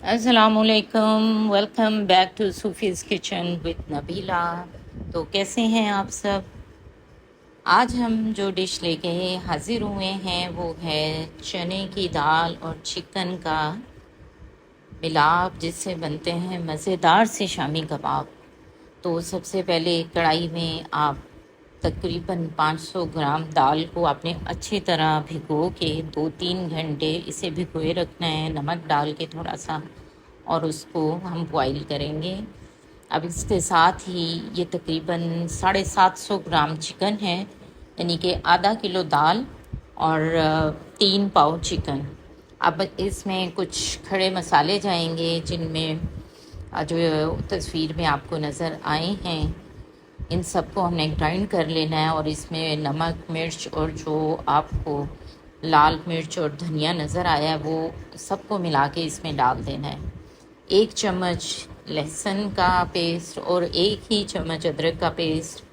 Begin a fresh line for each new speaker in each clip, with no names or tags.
अस्सलामुअलैकुम, welcome back to Sufi's kitchen with Nabeela. तो कैसे हैं आप सब। आज हम जो डिश लेके हाज़िर हुए हैं वो है चने की दाल और चिकन का मिलाप, जिससे बनते हैं मज़ेदार से शामी कबाब। तो सबसे पहले कढ़ाई में आप तकरीबन 500 ग्राम दाल को आपने अच्छी तरह भिगो के 2-3 घंटे इसे भिगोए रखना है, नमक डाल के थोड़ा सा, और उसको हम बॉईल करेंगे। अब इसके साथ ही ये तकरीबन 750 ग्राम चिकन है, यानी कि आधा किलो दाल और 3 पाव चिकन। अब इसमें कुछ खड़े मसाले जाएंगे, जिनमें जो तस्वीर में आपको नज़र आए हैं, इन सबको हमने ग्राइंड कर लेना है। और इसमें नमक, मिर्च और जो आपको लाल मिर्च और धनिया नज़र आया है वो सबको मिला के इसमें डाल देना है। 1 चम्मच लहसुन का पेस्ट और 1 ही चम्मच अदरक का पेस्ट।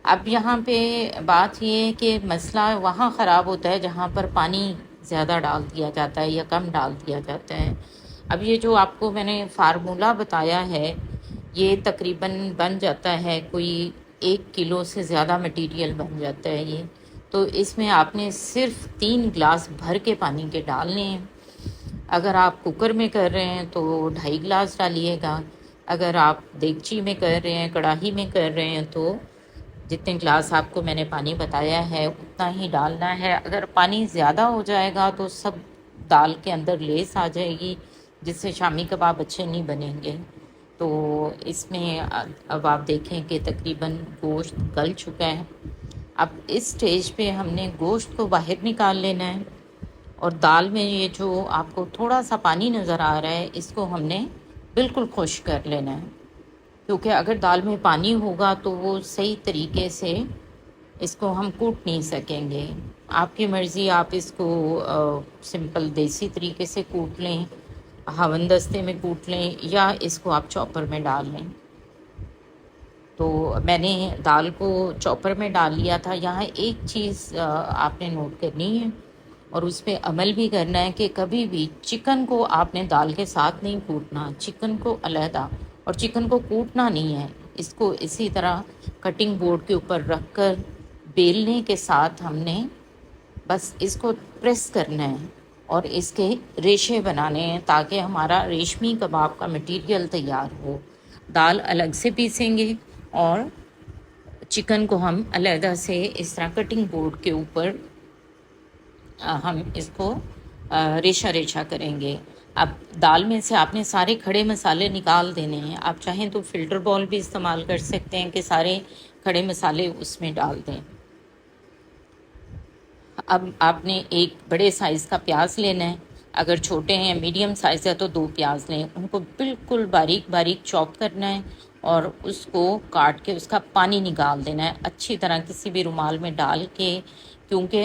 अब यहाँ पे बात ये है कि मसला वहाँ ख़राब होता है जहाँ पर पानी ज़्यादा डाल दिया जाता है या कम डाल दिया जाता है। अब ये जो आपको मैंने फार्मूला बताया है, ये तकरीबन बन जाता है, कोई 1 किलो से ज़्यादा मटेरियल बन जाता है ये। तो इसमें आपने सिर्फ 3 गिलास भर के पानी के डालने हैं। अगर आप कुकर में कर रहे हैं तो 2.5 गिलास डालिएगा। अगर आप देगची में कर रहे हैं, कढ़ाई में कर रहे हैं, तो जितने गिलास आपको मैंने पानी बताया है उतना ही डालना है। अगर पानी ज़्यादा हो जाएगा तो सब दाल के अंदर लेस आ जाएगी, जिससे शामी कबाब अच्छे नहीं बनेंगे। तो इसमें अब आप देखें कि तकरीबन गोश्त गल चुका है। अब इस स्टेज पे हमने गोश्त को बाहर निकाल लेना है, और दाल में ये जो आपको थोड़ा सा पानी नज़र आ रहा है, इसको हमने बिल्कुल खुश्क कर लेना है, क्योंकि अगर दाल में पानी होगा तो वो सही तरीके से इसको हम कूट नहीं सकेंगे। आपकी मर्ज़ी, आप इसको सिंपल देसी तरीके से कूट लें, हवनदस्ते में कूट लें, या इसको आप चॉपर में डाल लें। तो मैंने दाल को चॉपर में डाल लिया था। यहाँ एक चीज़ आपने नोट करनी है और उस पर अमल भी करना है कि कभी भी चिकन को आपने दाल के साथ नहीं कूटना, चिकन को अलहदा, और चिकन को कूटना नहीं है। इसको इसी तरह कटिंग बोर्ड के ऊपर रख कर बेलने के साथ हमने बस इसको प्रेस करना है और इसके रेशे बनाने हैं, ताकि हमारा रेशमी कबाब का मटेरियल तैयार हो। दाल अलग से पीसेंगे और चिकन को हम अलहदा से इस तरह कटिंग बोर्ड के ऊपर हम इसको रेशा रेशा करेंगे। अब दाल में से आपने सारे खड़े मसाले निकाल देने हैं। आप चाहें तो फ़िल्टर बॉल भी इस्तेमाल कर सकते हैं कि सारे खड़े मसाले उसमें डाल दें। अब आपने एक बड़े साइज़ का प्याज लेना है। अगर छोटे हैं, मीडियम साइज़ है, तो 2 प्याज लें। उनको बिल्कुल बारीक बारीक चॉप करना है और उसको काट के उसका पानी निकाल देना है अच्छी तरह, किसी भी रुमाल में डाल के, क्योंकि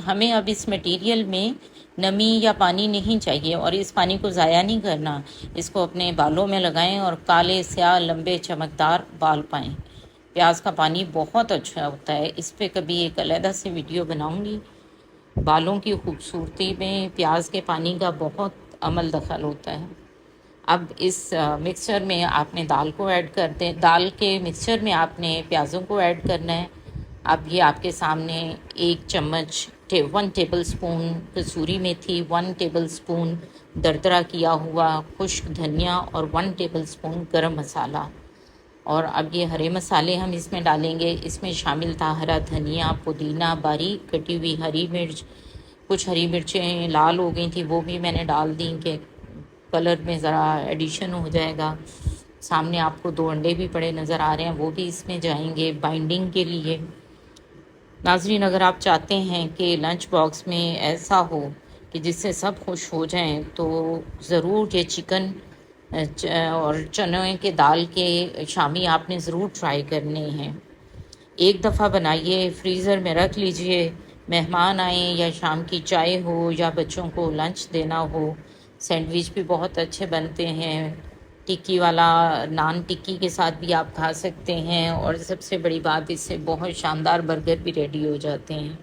हमें अब इस मटेरियल में नमी या पानी नहीं चाहिए और इस पानी को ज़ाया नहीं करना। इसको अपने बालों में लगाएं और काले स्याह लंबे चमकदार बाल पाएं। प्याज का पानी बहुत अच्छा होता है, इस पे कभी एक अलग से वीडियो बनाऊंगी। बालों की खूबसूरती में प्याज के पानी का बहुत अमल दखल होता है। अब इस मिक्सचर में आपने दाल को ऐड कर दें। दाल के मिक्सचर में आपने प्याज़ों को ऐड करना है। अब ये आपके सामने 1 चम्मच 1 टेबल स्पून कसूरी मेथी, 1 टेबल स्पून दरदरा किया हुआ खुश्क धनिया और 1 टेबल स्पून गरम मसाला। और अब ये हरे मसाले हम इसमें डालेंगे। इसमें शामिल था हरा धनिया, पुदीना, बारीक कटी हुई हरी मिर्च। कुछ हरी मिर्चें लाल हो गई थी, वो भी मैंने डाल दी कि कलर में ज़रा एडिशन हो जाएगा। सामने आपको 2 अंडे भी पड़े नज़र आ रहे हैं, वो भी इसमें जाएंगे बाइंडिंग के लिए। नाज़रीन, अगर आप चाहते हैं कि लंच बॉक्स में ऐसा हो कि जिससे सब खुश हो जाएं, तो ज़रूर ये चिकन और चने के दाल के शामी आपने ज़रूर ट्राई करने हैं। एक दफ़ा बनाइए, फ्रीज़र में रख लीजिए। मेहमान आए या शाम की चाय हो या बच्चों को लंच देना हो, सैंडविच भी बहुत अच्छे बनते हैं। टिक्की वाला नान टिक्की के साथ भी आप खा सकते हैं, और सबसे बड़ी बात, इससे बहुत शानदार बर्गर भी रेडी हो जाते हैं।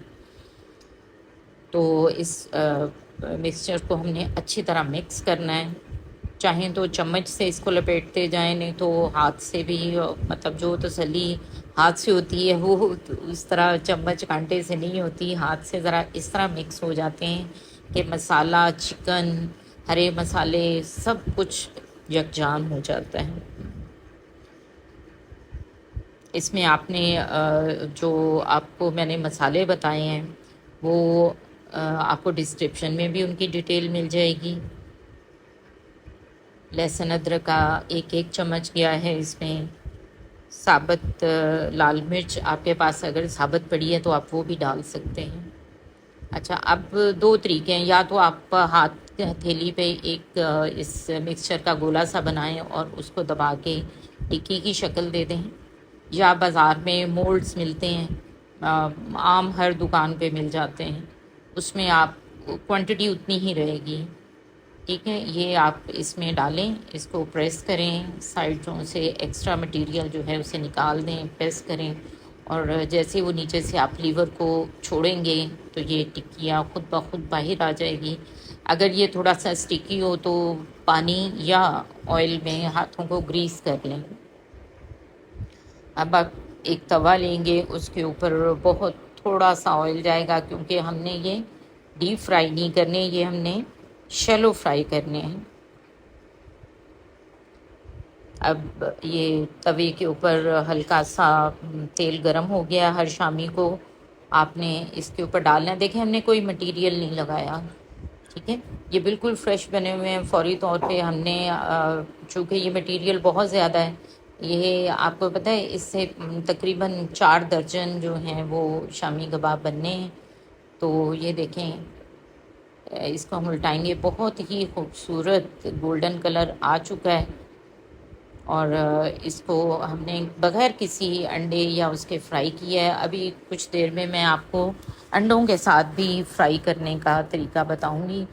तो इस मिक्सचर को हमने अच्छी तरह मिक्स करना है। चाहें तो चम्मच से इसको लपेटते जाएं, नहीं तो हाथ से भी, मतलब जो तसल्ली हाथ से होती है वो तो उस तरह चम्मच कांटे से नहीं होती। हाथ से ज़रा इस तरह मिक्स हो जाते हैं कि मसाला, चिकन, हरे मसाले सब कुछ यकजान हो जाता है। इसमें आपने जो आपको मैंने मसाले बताए हैं वो आपको डिस्क्रिप्शन में भी उनकी डिटेल मिल जाएगी। लहसुन अदरक का एक एक चम्मच गया है इसमें। साबुत लाल मिर्च आपके पास अगर साबुत पड़ी है तो आप वो भी डाल सकते हैं। अच्छा, अब दो तरीके हैं, या तो आप हाथ की हथेली पे एक इस मिक्सचर का गोला सा बनाएं और उसको दबा के टिक्की की शक्ल दे दें, या बाज़ार में मोल्ड्स मिलते हैं, आम हर दुकान पे मिल जाते हैं, उसमें आप क्वांटिटी उतनी ही रहेगी। ठीक है, ये आप इसमें डालें, इसको प्रेस करें, साइडों से एक्स्ट्रा मटेरियल जो है उसे निकाल दें, प्रेस करें, और जैसे वो नीचे से आप लीवर को छोड़ेंगे तो ये टिक्कियाँ खुद ब खुद बाहर आ जाएगी। अगर ये थोड़ा सा स्टिकी हो तो पानी या ऑयल में हाथों को ग्रीस कर लें। अब आप एक तवा लेंगे, उसके ऊपर बहुत थोड़ा सा ऑयल जाएगा, क्योंकि हमने ये डीप फ्राई नहीं करने, ये हमने शैलो फ्राई करने हैं। अब ये तवे के ऊपर हल्का सा तेल गरम हो गया। हर शामी को आपने इसके ऊपर डालना है। देखें, हमने कोई मटेरियल नहीं लगाया, ठीक है, ये बिल्कुल फ्रेश बने हुए हैं। फौरी तौर पे हमने चूँकि ये मटेरियल बहुत ज़्यादा है, ये आपको पता है इससे तकरीबन 4 दर्जन जो हैं वो शामी कबाब बनने हैं। तो ये देखें, इसको हम उल्टाएंगे, बहुत ही खूबसूरत गोल्डन कलर आ चुका है। और इसको हमने बग़ैर किसी अंडे या उसके फ्राई किया है। अभी कुछ देर में मैं आपको अंडों के साथ भी फ्राई करने का तरीका बताऊंगी।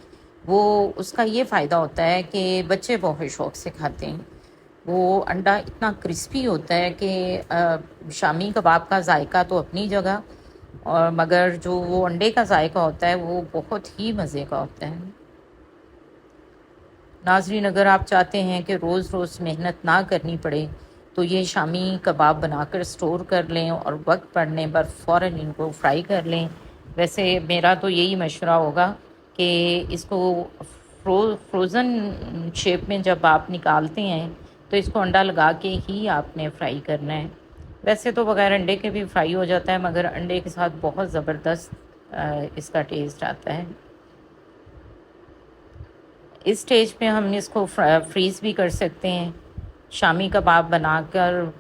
वो उसका ये फ़ायदा होता है कि बच्चे बहुत शौक़ से खाते हैं। वो अंडा इतना क्रिस्पी होता है कि शामी कबाब का जायका तो अपनी जगह, और मगर जो वो अंडे का जायका होता है वो बहुत ही मज़े का होता है। नाज़रीन, अगर आप चाहते हैं कि रोज़ रोज़ मेहनत ना करनी पड़े तो ये शामी कबाब बनाकर स्टोर कर लें और वक्त पड़ने पर फ़ौरन इनको फ्राई कर लें। वैसे मेरा तो यही मशवरा होगा कि इसको फ्रोज़न शेप में जब आप निकालते हैं तो इसको अंडा लगा के ही आपने फ्राई करना है। वैसे तो बग़ैर अंडे के भी फ्राई हो जाता है, मगर अंडे के साथ बहुत ज़बरदस्त इसका टेस्ट आता है। इस स्टेज पे हम इसको फ्रीज़ भी कर सकते हैं। शामी कबाब बनाकर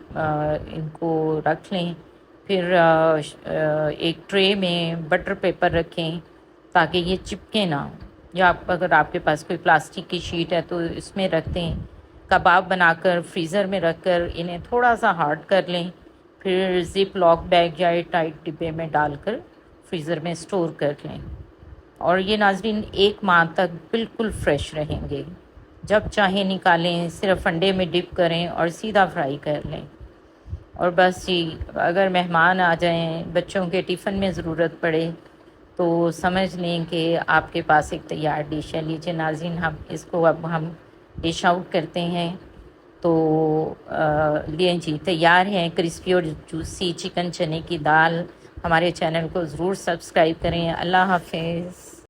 इनको रख लें, फिर एक ट्रे में बटर पेपर रखें ताकि ये चिपके ना, या अगर आपके पास कोई प्लास्टिक की शीट है तो इसमें रख दें। कबाब बनाकर फ्रीज़र में रख कर इन्हें थोड़ा सा हार्ड कर लें, फिर ज़िप लॉक बैग या टाइट डिब्बे में डालकर फ्रीज़र में स्टोर कर लें, और ये नाज़रीन 1 माह तक बिल्कुल फ़्रेश रहेंगे। जब चाहें निकालें, सिर्फ अंडे में डिप करें और सीधा फ्राई कर लें। और बस जी, अगर मेहमान आ जाएं, बच्चों के टिफ़िन में ज़रूरत पड़े तो समझ लें कि आपके पास एक तैयार डिश है। लीजिए नाज़रीन, हम इसको अब हम डिश आउट करते हैं। तो लिए जी, तैयार है क्रिस्पी और जूसी चिकन चने की दाल। हमारे चैनल को ज़रूर सब्सक्राइब करें। अल्लाह हाफ़िज़।